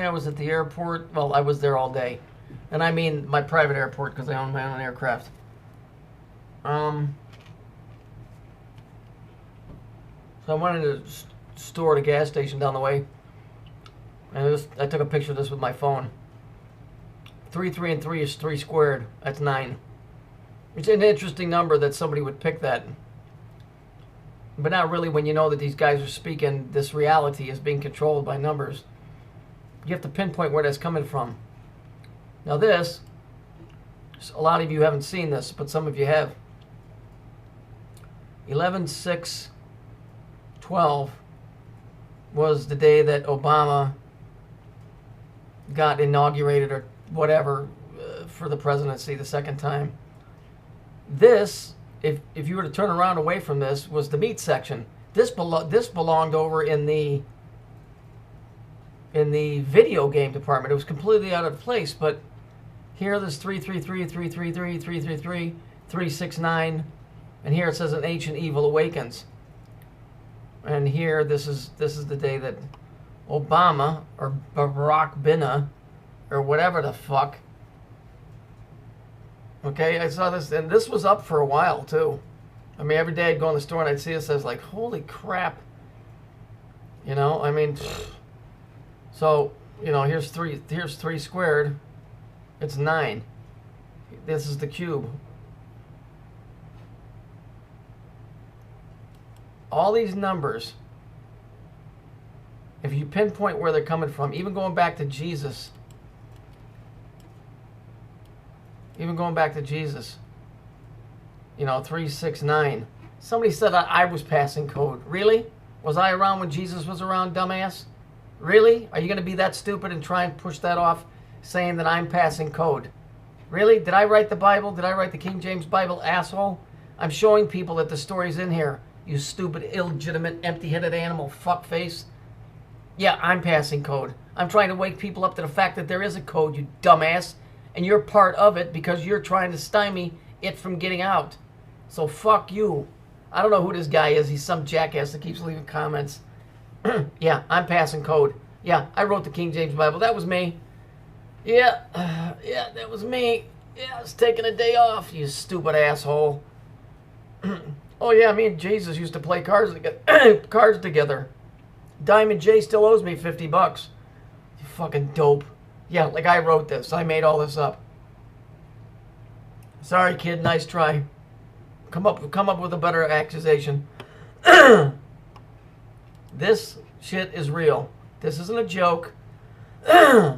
I was at the airport. Well, I was there all day. And I mean my private airport because I own my own aircraft. So I went into a store at a gas station down the way. And I took a picture of this with my phone. 3, 3, and 3 is 3 squared. That's 9. It's an interesting number that somebody would pick that. But not really when you know that these guys are speaking, this reality is being controlled by numbers. You have to pinpoint where that's coming from. Now this, a lot of you haven't seen this, but some of you have. 11/6/12 was the day that Obama got inaugurated or whatever for the presidency the second time. This, if you were to turn around away from this, was the meat section. This belonged over in the video game department. It was completely out of place, but here there's 333, 333, 333, 369, and here it says an ancient evil awakens. And here this is the day that Obama or Barack Obama or whatever the fuck. Okay, I saw this, and this was up for a while too. I mean, every day I'd go in the store and I'd see this. I was like, holy crap. You know, I mean, so, you know, here's 3 squared. It's 9. This is the cube. All these numbers, if you pinpoint where they're coming from, even going back to Jesus, you know, 369. Somebody said I was passing code. Really? Was I around when Jesus was around, dumbass? Really? Are you going to be that stupid and try and push that off, saying that I'm passing code? Really? Did I write the Bible? Did I write the King James Bible, asshole? I'm showing people that the story's in here. You stupid, illegitimate, empty-headed animal fuckface. Yeah, I'm passing code. I'm trying to wake people up to the fact that there is a code, you dumbass. And you're part of it because you're trying to stymie it from getting out. So fuck you. I don't know who this guy is. He's some jackass that keeps leaving comments. Yeah, I'm passing code. Yeah, I wrote the King James Bible. That was me. Yeah, that was me. Yeah, I was taking a day off, you stupid asshole. Oh yeah, me and Jesus used to play cards together. Diamond J still owes me $50. You fucking dope. Yeah, like I wrote this. I made all this up. Sorry, kid. Nice try. Come up with a better accusation. This shit is real. This isn't a joke. I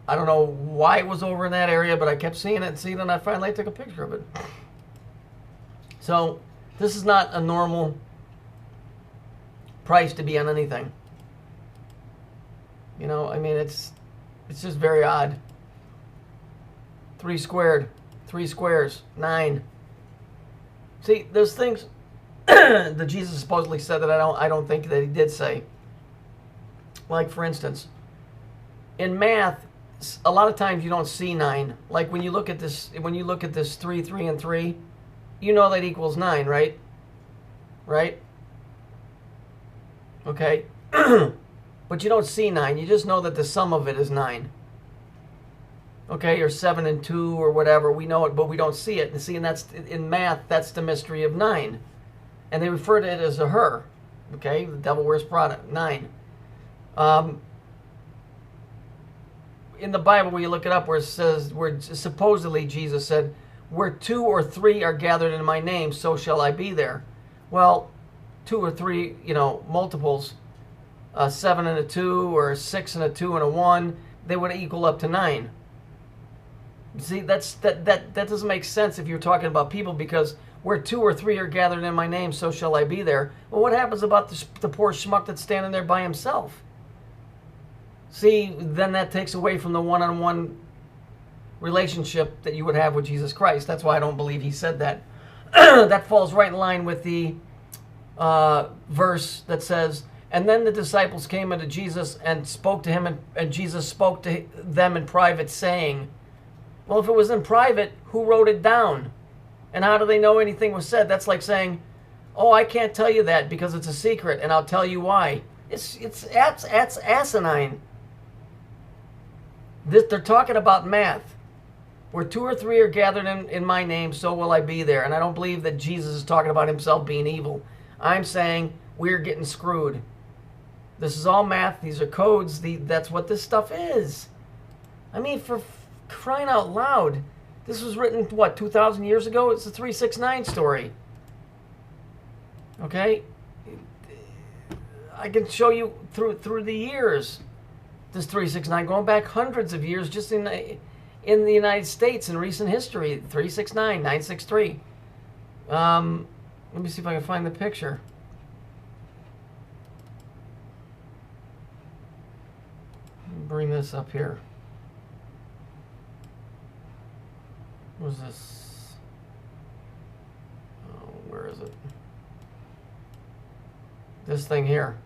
don't know why it was over in that area, but I kept seeing it and seeing it, and I finally took a picture of it. So, this is not a normal price to be on anything. You know, I mean, it's just very odd. 3 squared, 3 squares, 9. See, there's things that Jesus supposedly said that I don't think that he did say. Like, for instance, in math, a lot of times you don't see 9. Like when you look at this 3, 3, and 3, you know that equals 9, right? Right? Okay. But you don't see 9. You just know that the sum of it is 9. Okay, or 7 and 2 or whatever. We know it, but we don't see it. And see, and that's in math. That's the mystery of 9, and they refer to it as a her. Okay, the devil wears Prada. 9. In the Bible, when you look it up, where it says, where supposedly Jesus said, "Where 2 or 3 are gathered in my name, so shall I be there." Well, 2 or 3, you know, multiples. 7 and a 2, or 6 and a 2 and a 1, they would equal up to 9. See, that doesn't make sense if you're talking about people, because where 2 or 3 are gathered in my name, so shall I be there. Well, what happens about the poor schmuck that's standing there by himself? See, then that takes away from the one-on-one relationship that you would have with Jesus Christ. That's why I don't believe he said that. That falls right in line with the verse that says, "And then the disciples came unto Jesus and spoke to him, and Jesus spoke to them in private, saying," well, if it was in private, who wrote it down? And how do they know anything was said? That's like saying, "Oh, I can't tell you that because it's a secret, and I'll tell you why." It's asinine. They're talking about math. Where 2 or 3 are gathered in my name, so will I be there. And I don't believe that Jesus is talking about himself being evil. I'm saying we're getting screwed. This is all math. These are codes. That's what this stuff is. I mean, for crying out loud. This was written, what, 2,000 years ago? It's a 369 story. Okay? I can show you through the years, this 369, going back hundreds of years just in the United States in recent history. 369, 963. Let me see if I can find the picture. Bring this up here. What is this? Oh, where is it? This thing here.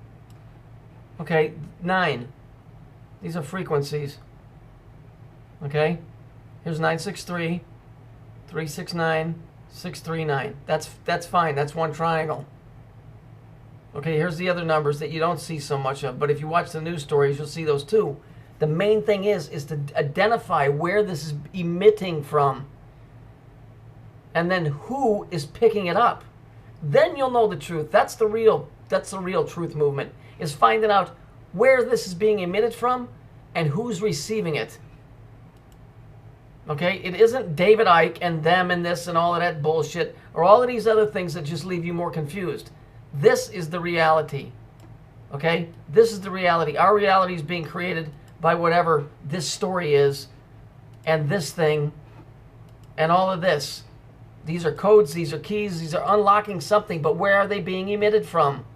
Okay, 9. These are frequencies. Okay? Here's 963, 369, 639. That's fine. That's one triangle. Okay, here's the other numbers that you don't see so much of, but if you watch the news stories, you'll see those too. The main thing is to identify where this is emitting from, and then who is picking it up. Then you'll know the truth. That's the real truth movement, is finding out where this is being emitted from and who's receiving it. Okay, it isn't David Icke and them and this and all of that bullshit or all of these other things that just leave you more confused. This is the reality. Okay, this is the reality. Our reality is being created by whatever this story is, and this thing, and all of this. These are codes, these are keys, these are unlocking something, but where are they being emitted from?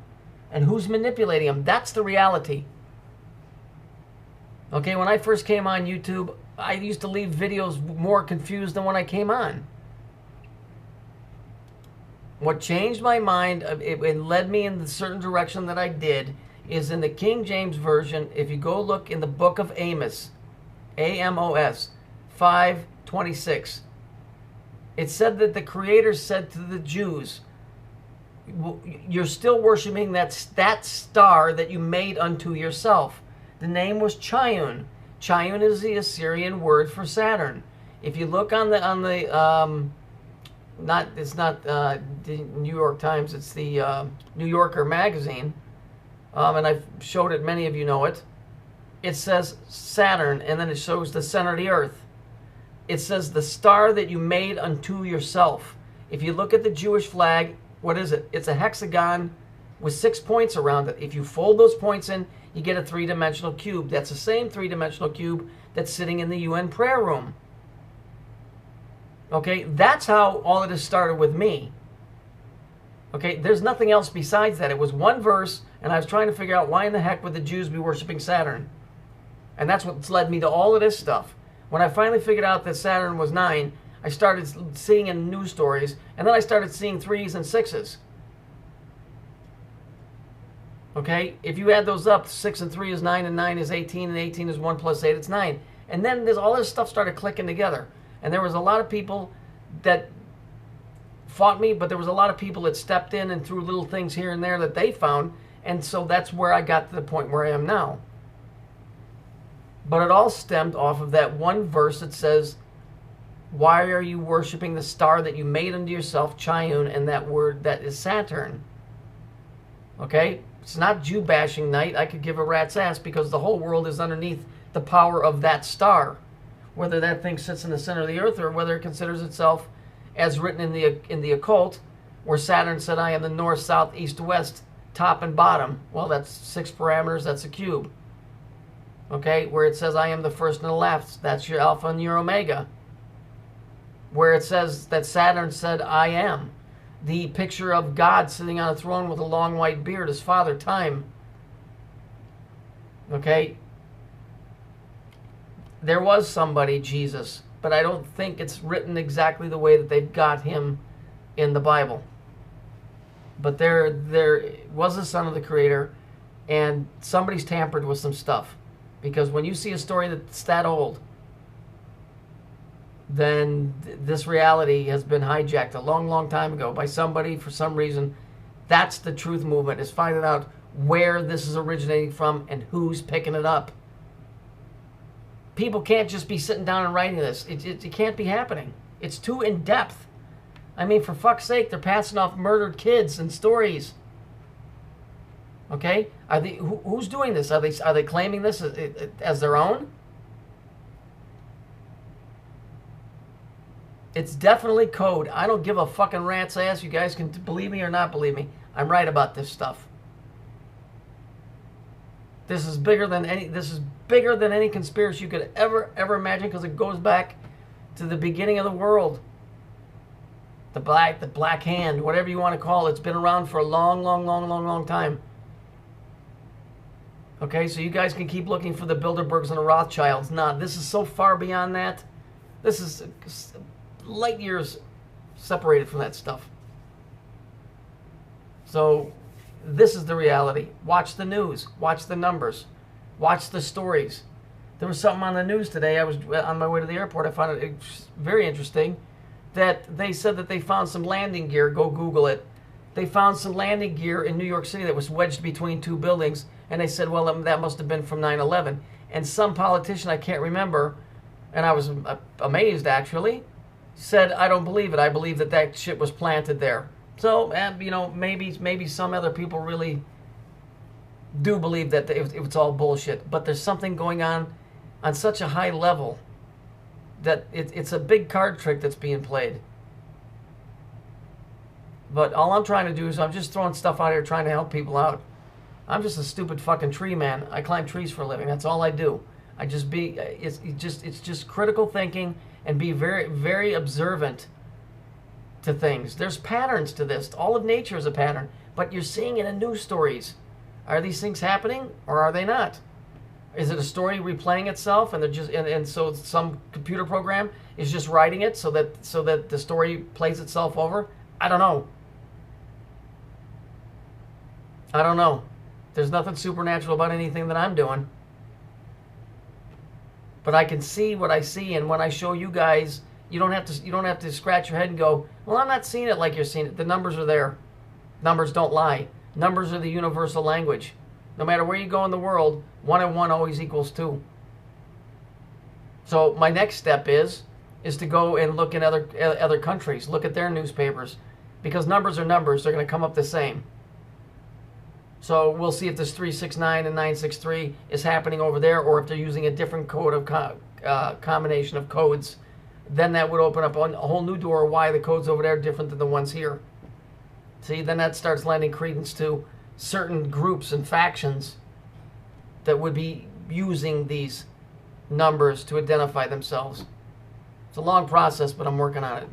And who's manipulating them? That's the reality. Okay, when I first came on YouTube, I used to leave videos more confused than when I came on. What changed my mind, it led me in the certain direction that I did, is in the King James Version. If you go look in the book of Amos, Amos 5:26, it said that the Creator said to the Jews, you're still worshiping that star that you made unto yourself. The name was Chiun. Chiun is the Assyrian word for Saturn. If you look on the it's not the New York Times, it's the New Yorker magazine, and I've showed it, many of you know it. It says Saturn, and then it shows the center of the earth. It says the star that you made unto yourself. If you look at the Jewish flag, what is it? It's a hexagon with 6 points around it. If you fold those points in, you get a 3-dimensional cube. That's the same 3-dimensional cube that's sitting in the UN prayer room. Okay, that's how all of this started with me. Okay, there's nothing else besides that. It was one verse, and I was trying to figure out why in the heck would the Jews be worshiping Saturn? And that's what's led me to all of this stuff. When I finally figured out that Saturn was 9, I started seeing in news stories, and then I started seeing 3s and 6s. Okay, if you add those up, 6 and 3 is 9, and 9 is 18, and 18 is 1 plus 8, it's 9. And then there's all this stuff started clicking together. And there was a lot of people that fought me, but there was a lot of people that stepped in and threw little things here and there that they found. And so that's where I got to the point where I am now. But it all stemmed off of that one verse that says, why are you worshiping the star that you made unto yourself, Chiun, and that word that is Saturn? Okay? It's not Jew bashing night. I could give a rat's ass because the whole world is underneath the power of that star. Whether that thing sits in the center of the earth or whether it considers itself, as written in the occult, where Saturn said, I am the north, south, east, west, top and bottom. Well, that's 6 parameters. That's a cube. Okay? Where it says, I am the first and the last. That's your alpha and your omega. Where it says that Saturn said, I am. The picture of God sitting on a throne with a long white beard, his father, time. Okay? There was somebody, Jesus, but I don't think it's written exactly the way that they've got him in the Bible. But there was a son of the Creator, and somebody's tampered with some stuff. Because when you see a story that's that old, then this reality has been hijacked a long, long time ago by somebody for some reason. That's the truth movement, is finding out where this is originating from and who's picking it up. People can't just be sitting down and writing this. It can't be happening. It's too in-depth. I mean, for fuck's sake, they're passing off murdered kids and stories. Okay? Are they, who's doing this? Are they claiming this as their own? It's definitely code. I don't give a fucking rat's ass. You guys can believe me or not believe me. I'm right about this stuff. This is bigger than any conspiracy you could ever imagine, because it goes back to the beginning of the world. The black hand, whatever you want to call it. It's been around for a long time. Okay, so you guys can keep looking for the Bilderbergs and the Rothschilds. Nah, this is so far beyond that. This is light years separated from that stuff. So this is the reality. Watch the news. Watch the numbers. Watch the stories. There was something on the news today. I was on my way to the airport. I found it very interesting that they said that they found some landing gear. Go Google it. They found some landing gear in New York City that was wedged between two buildings. And they said, well, that must have been from 9/11. And some politician, I can't remember, and I was amazed actually, said, I don't believe it. I believe that shit was planted there. So, you know, maybe some other people really do believe that it's all bullshit. But there's something going on such a high level that it's a big card trick that's being played. But all I'm trying to do is I'm just throwing stuff out here trying to help people out. I'm just a stupid fucking tree man. I climb trees for a living. That's all I do. It's just critical thinking and be very, very observant to things. There's patterns to this. All of nature is a pattern, but you're seeing it in news stories. Are these things happening or are they not? Is it a story replaying itself, and they're just and so some computer program is just writing it so that the story plays itself over? I don't know. I don't know. There's nothing supernatural about anything that I'm doing. But I can see what I see, and when I show you guys, you don't have to scratch your head and go, well, I'm not seeing it like you're seeing it. The numbers are there. Numbers don't lie. Numbers are the universal language. No matter where you go in the world, 1 and 1 always equals 2. So my next step is to go and look in other countries, look at their newspapers, because numbers are numbers. They're going to come up the same. So we'll see if this 369 and 963 is happening over there, or if they're using a different code of combination of codes. Then that would open up a whole new door why the codes over there are different than the ones here. See, then that starts lending credence to certain groups and factions that would be using these numbers to identify themselves. It's a long process, but I'm working on it.